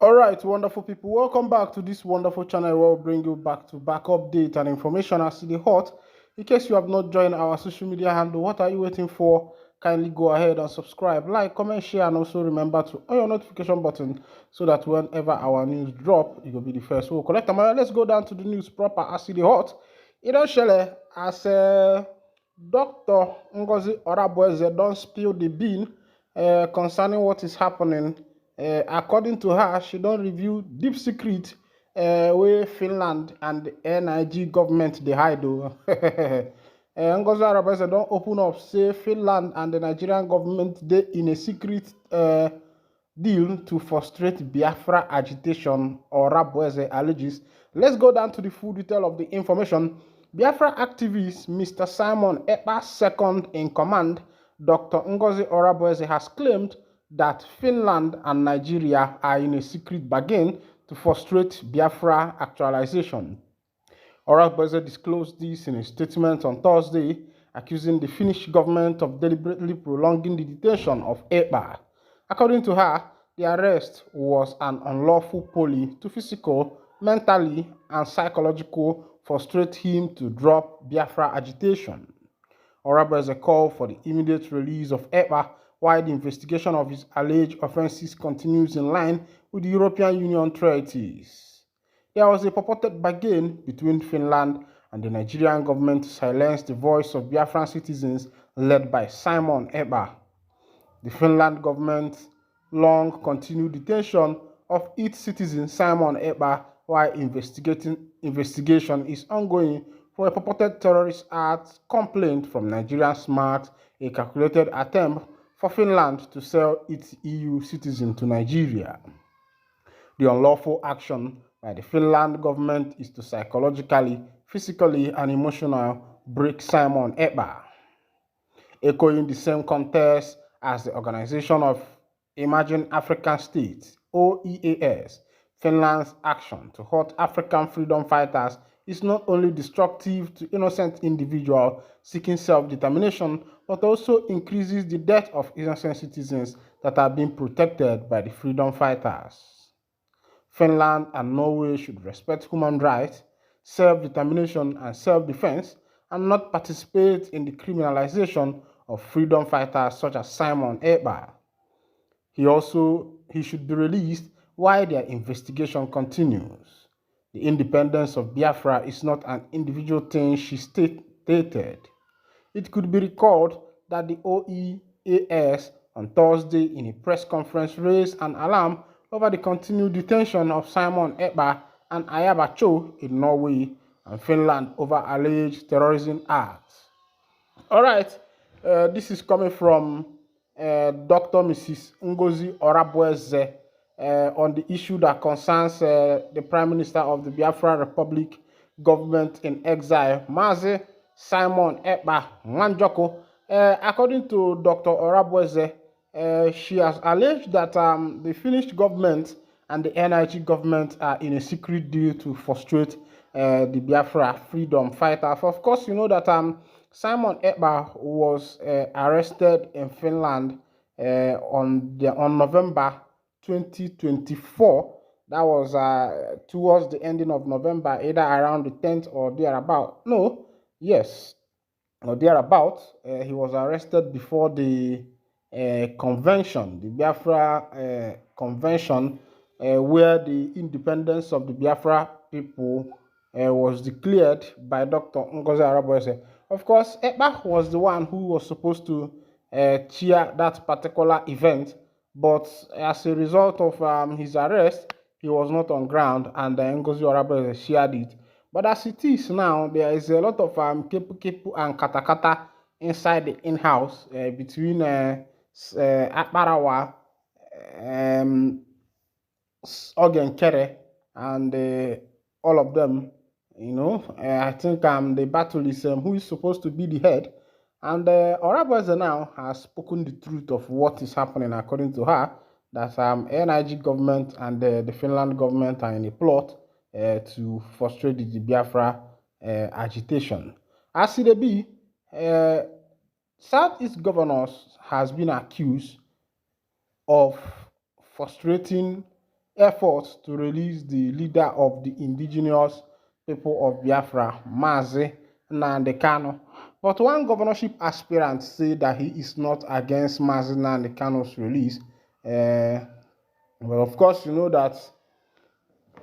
All right, wonderful people. Welcome back to this wonderful channel where we'll bring you back to back update and information as to the hot. In case you have not joined our social media handle, what are you waiting for? Kindly go ahead and subscribe, like, comment, share, and also remember to on your notification button so that whenever our news drop, you will be the first. We'll collect them. Let's go down to the news proper as to the hot. It don't shele as Dr. Ngozi Orabueze don't spill the bean concerning what is happening. According to her, she don't reveal deep secret where Finland and the NIG government they hide. Ngozi Arabaise don't open up, say Finland and the Nigerian government they in a secret deal to frustrate Biafra agitation, or Rabueze alleges. Let's go down to the full detail of the information. Biafra activist Mr. Simon Ekpa, second in command, Dr. Ngozi Orabueze, has claimed that Finland and Nigeria are in a secret bargain to frustrate Biafra actualization. Orabueze disclosed this in a statement on Thursday, accusing the Finnish government of deliberately prolonging the detention of Ekpa. According to her, the arrest was an unlawful plea to physical, mentally, and psychological frustrate him to drop Biafra agitation. Orabueze called for the immediate release of Ekpa while the investigation of his alleged offences continues in line with the European Union treaties. There was a purported bargain between Finland and the Nigerian government to silence the voice of Biafran citizens led by Simon Ekpa. The Finland government long continued detention of its citizen Simon Ekpa while investigation is ongoing for a purported terrorist act complaint from Nigerian Smart, a calculated attempt for Finland to sell its EU citizen to Nigeria. The unlawful action by the Finland government is to psychologically, physically, and emotionally break Simon Ekpa. Echoing the same context as the Organization of Emerging African States, OEAS, Finland's action to hurt African freedom fighters is not only destructive to innocent individuals seeking self-determination, but also increases the death of innocent citizens that are being protected by the freedom fighters. Finland and Norway should respect human rights, self-determination, and self-defense, and not participate in the criminalization of freedom fighters such as Simon Ekpa. He should be released while their investigation continues. The independence of Biafra is not an individual thing, she stated. It could be recalled that the OEAS on Thursday in a press conference raised an alarm over the continued detention of Simon Ekpa and Ayaba Cho in Norway and Finland over alleged terrorism acts. All right, this is coming from Dr. Mrs. Ngozi Orabueze on the issue that concerns the Prime Minister of the Biafra Republic government in exile, Mazi Simon Ekpa Nwanjoko. According to Dr. Orabueze, she has alleged that the Finnish government and the NIG government are in a secret deal to frustrate the Biafra freedom fighters. Of course, you know that Simon Ekpa was arrested in Finland on November 2024. That was towards the ending of November, either around the 10th or thereabout. No, yes, or thereabout. He was arrested before the convention, the Biafra convention, where the independence of the Biafra people was declared by Dr. Ngozi Arabuese. Of course, Ekpa was the one who was supposed to chair that particular event, but as a result of his arrest, he was not on ground, and Ngozi Arabuese shared it. But as it is now, there is a lot of kepu and katakata inside the in-house between Akparawa, Ogen Kere, and all of them. You know, I think the battle is who is supposed to be the head. And Orabueze now has spoken the truth of what is happening according to her, that NIG government and the Finland government are in a plot to frustrate the Biafra agitation. As it be, Southeast governors has been accused of frustrating efforts to release the leader of the indigenous people of Biafra, Mazi Nnamdi Kanu. But one governorship aspirant said that he is not against Mazi Nnamdi Kanu's release. Well, of course, you know that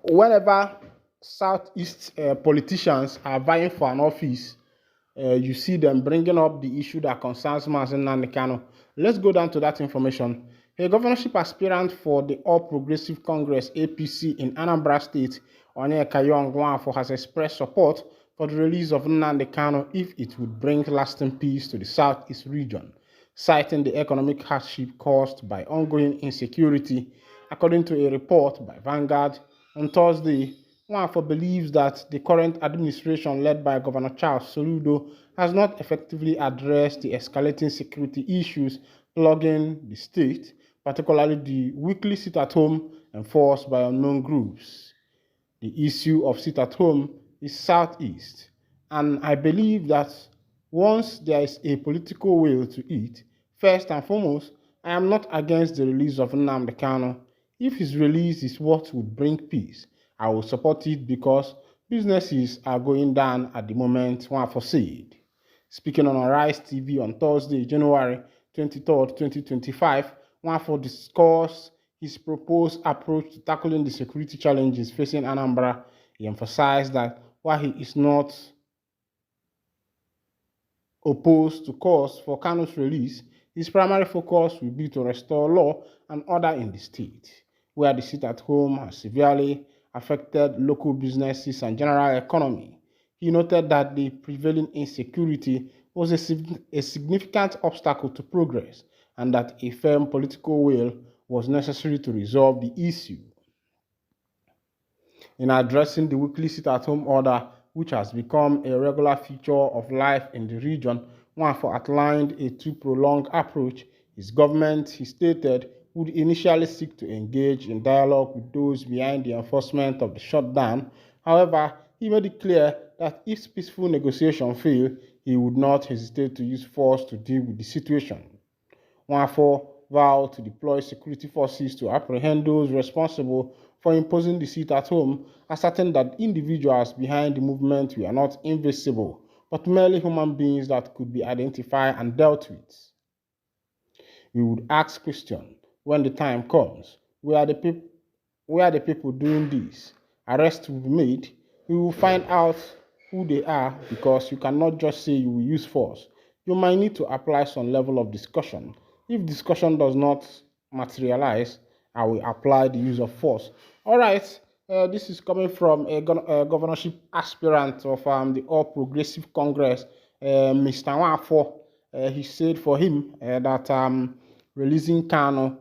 whenever Southeast politicians are vying for an office, you see them bringing up the issue that concerns Mazi Nnamdi Kanu. Let's go down to that information. A governorship aspirant for the All Progressive Congress (APC) in Anambra State, Onyeka Nwafor, has expressed support for the release of Nnamdi Kanu if it would bring lasting peace to the Southeast region, citing the economic hardship caused by ongoing insecurity. According to a report by Vanguard on Thursday, Nwafor believes that the current administration led by Governor Charles Soludo has not effectively addressed the escalating security issues plaguing the state, particularly the weekly sit-at-home enforced by unknown groups. The issue of sit-at-home is Southeast, and I believe that once there is a political will to it, first and foremost, I am not against the release of Nnamdi Kanu. If his release is what would bring peace, I will support it because businesses are going down at the moment, Nwafor said. Speaking on Arise TV on Thursday, January 23rd, 2025, Nwafor discussed his proposed approach to tackling the security challenges facing Anambra. He emphasized that while he is not opposed to calls for Kanu's release, his primary focus will be to restore law and order in the state, where the sit-at-home has severely affected local businesses and general economy. He noted that the prevailing insecurity was a significant obstacle to progress and that a firm political will was necessary to resolve the issue. In addressing the weekly sit-at-home order, which has become a regular feature of life in the region, Nwafor outlined a too-prolonged approach. His government, he stated, would initially seek to engage in dialogue with those behind the enforcement of the shutdown. However, he made it clear that if peaceful negotiations fail, he would not hesitate to use force to deal with the situation. Nwafor vowed to deploy security forces to apprehend those responsible for imposing the sit-at-home, asserting that individuals behind the movement were not invisible, but merely human beings that could be identified and dealt with. We would ask questions when the time comes. Where are the people doing this? Arrests will be made. We will find out who they are because you cannot just say you will use force. You might need to apply some level of discussion. If discussion does not materialize, I will apply the use of force. All right, this is coming from a governorship aspirant of the All Progressive Congress, Mr. Nwafor. He said for him that releasing Kanu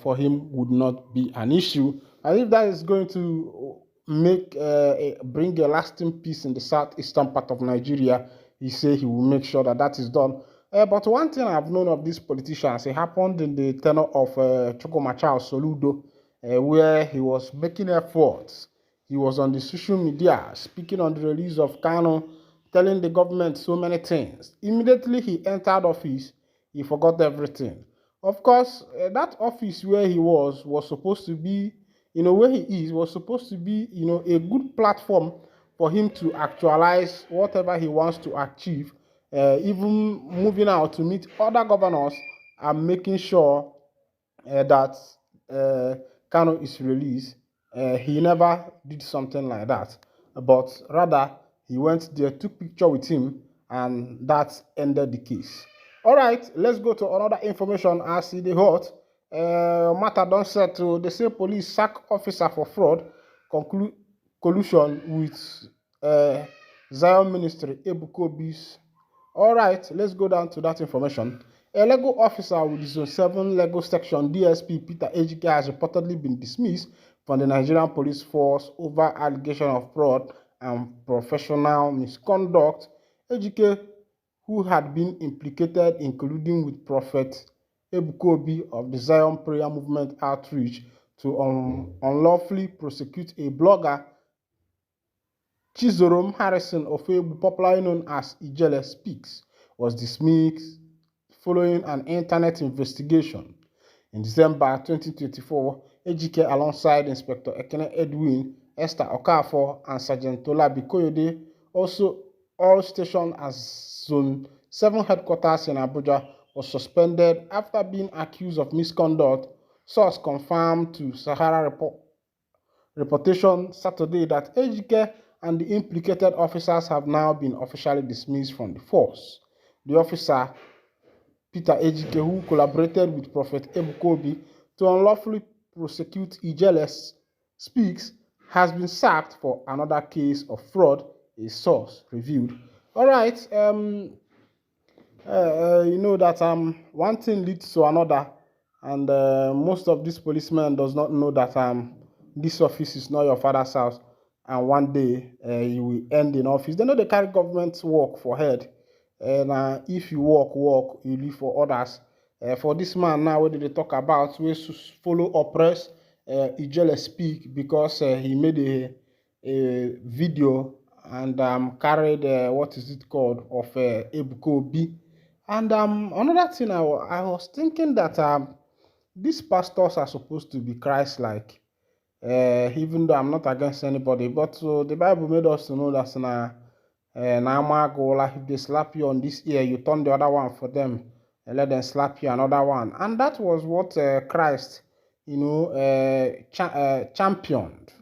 for him would not be an issue. And if that is going to bring a lasting peace in the southeastern part of Nigeria, he said he will make sure that that is done. But one thing I've known of these politicians, it happened in the tenure of Chukwuma Charles Soludo, where he was making efforts. He was on the social media speaking on the release of Kanu, telling the government so many things. Immediately he entered office, he forgot everything. Of course, that office where he was supposed to be, where he is, was supposed to be, a good platform for him to actualize whatever he wants to achieve, even moving out to meet other governors and making sure that Kanu is released. He never did something like that, but rather he went there, took picture with him, and that ended the case. All right, let's go to another information as the hot. Matter don settle. They say police sack officer for fraud, collusion with Zion Ministry, Ebukobi's. All right, let's go down to that information. A Lego officer with the Zone 7 Lego Section DSP Peter Ejike has reportedly been dismissed from the Nigerian police force over allegation of fraud and professional misconduct. Ejike, who had been implicated in colluding with Prophet Ebukobi of the Zion Prayer Movement outreach to unlawfully prosecute a blogger, Chizorom Harrison Ofebu, popularly known as Ijele Speaks, was dismissed following an internet investigation. In December 2024, Ejike alongside Inspector Ekene Edwin, Esther Okafor, and Sergeant Tola Bikoyode, also all stationed as Zone 7 headquarters in Abuja, was suspended after being accused of misconduct. Source confirmed to Sahara Reportation Saturday that Ejike and the implicated officers have now been officially dismissed from the force. The officer, Peter Ejike, who collaborated with Prophet Ebukobi to unlawfully prosecute Ijeles Speaks, has been sacked for another case of fraud, a source revealed. All right, you know that one thing leads to another, and most of these policemen does not know that this office is not your father's house, and one day you will end in office. They know they carry government work for head, and if you work, you live for others. For this man now, what did they talk about? We follow oppress Ijele Speak because he made a video and carried what is it called of Ebuko B. And another thing I was thinking that these pastors are supposed to be Christ-like. Even though I'm not against anybody, but the Bible made us to know that if they slap you on this ear, you turn the other one for them and let them slap you another one. And that was what Christ, championed.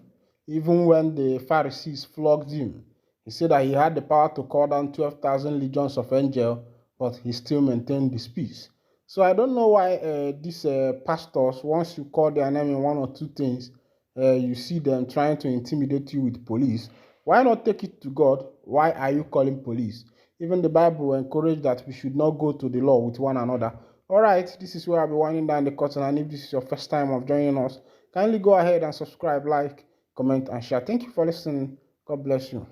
Even when the Pharisees flogged him, he said that he had the power to call down 12,000 legions of angels, but he still maintained his peace. So I don't know why these pastors, once you call their name in one or two things, you see them trying to intimidate you with police. Why not take it to God? Why are you calling police? Even the Bible encourages that we should not go to the law with one another. All right, this is where I'll be winding down the curtain. And if this is your first time of joining us, kindly go ahead and subscribe, like, comment, and share. Thank you for listening. God bless you.